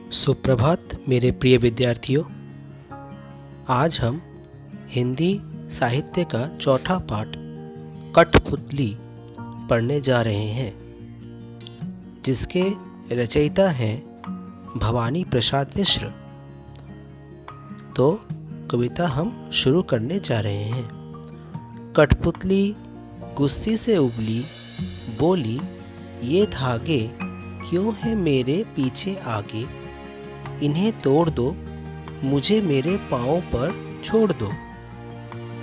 सुप्रभात मेरे प्रिय विद्यार्थियों। आज हम हिंदी साहित्य का चौथा पाठ कठपुतली पढ़ने जा रहे हैं, जिसके रचयिता हैं भवानी प्रसाद मिश्र। तो कविता हम शुरू करने जा रहे हैं। कठपुतली गुस्से से उबली, बोली ये धागे क्यों है मेरे पीछे आगे, इन्हें तोड़ दो, मुझे मेरे पाँव पर छोड़ दो।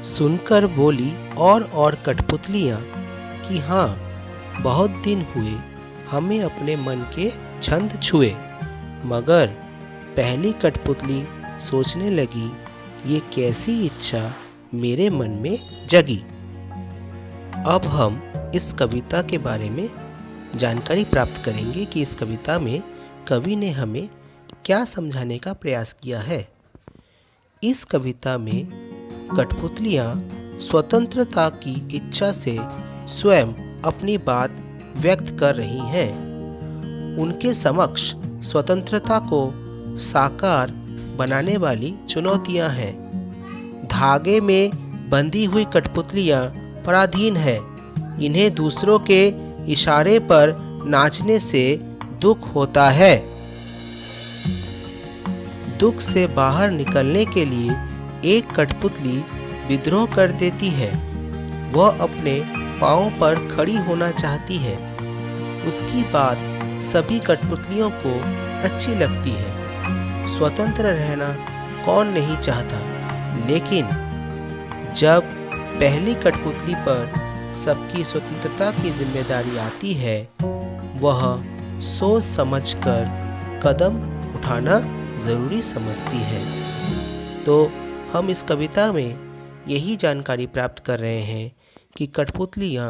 सुनकर बोली और कठपुतलियाँ कि हाँ, बहुत दिन हुए हमें अपने मन के छंद छुए। मगर पहली कठपुतली सोचने लगी, ये कैसी इच्छा मेरे मन में जगी। अब हम इस कविता के बारे में जानकारी प्राप्त करेंगे कि इस कविता में कवि ने हमें क्या समझाने का प्रयास किया है। इस कविता में कठपुतलियाँ स्वतंत्रता की इच्छा से स्वयं अपनी बात व्यक्त कर रही हैं। उनके समक्ष स्वतंत्रता को साकार बनाने वाली चुनौतियाँ हैं। धागे में बंधी हुई कठपुतलियाँ पराधीन हैं। इन्हें दूसरों के इशारे पर नाचने से दुख होता है। दुख से बाहर निकलने के लिए एक कठपुतली विद्रोह कर देती है। वह अपने पाँव पर खड़ी होना चाहती है। उसकी बात सभी कठपुतलियों को अच्छी लगती है। स्वतंत्र रहना कौन नहीं चाहता, लेकिन जब पहली कठपुतली पर सबकी स्वतंत्रता की जिम्मेदारी आती है, वह सोच समझकर कदम उठाना ज़रूरी समझती है। तो हम इस कविता में यही जानकारी प्राप्त कर रहे हैं कि कठपुतलियाँ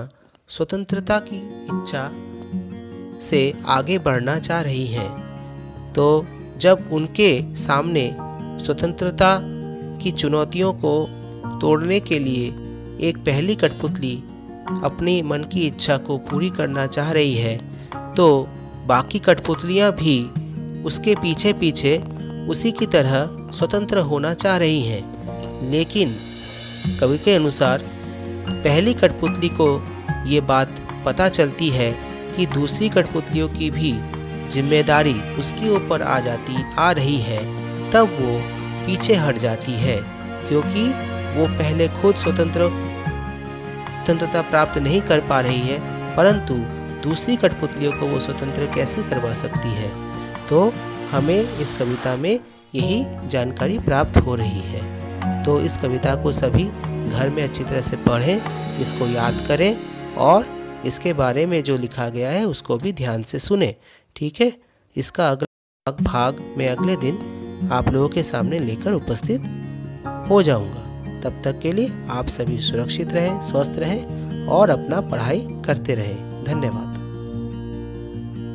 स्वतंत्रता की इच्छा से आगे बढ़ना चाह रही हैं। तो जब उनके सामने स्वतंत्रता की चुनौतियों को तोड़ने के लिए एक पहली कठपुतली अपनी मन की इच्छा को पूरी करना चाह रही है, तो बाकी कठपुतलियाँ भी उसके पीछे पीछे उसी की तरह स्वतंत्र होना चाह रही हैं। लेकिन कवि के अनुसार पहली कठपुतली को ये बात पता चलती है कि दूसरी कठपुतलियों की भी जिम्मेदारी उसके ऊपर आ रही है। तब वो पीछे हट जाती है, क्योंकि वो पहले खुद स्वतंत्रता प्राप्त नहीं कर पा रही है, परंतु दूसरी कठपुतलियों को वो स्वतंत्र कैसे करवा सकती है। तो हमें इस कविता में यही जानकारी प्राप्त हो रही है। तो इस कविता को सभी घर में अच्छी तरह से पढ़ें, इसको याद करें और इसके बारे में जो लिखा गया है उसको भी ध्यान से सुने। ठीक है, इसका अगला भाग मैं अगले दिन आप लोगों के सामने लेकर उपस्थित हो जाऊंगा। तब तक के लिए आप सभी सुरक्षित रहें, स्वस्थ रहें और अपना पढ़ाई करते रहें। धन्यवाद।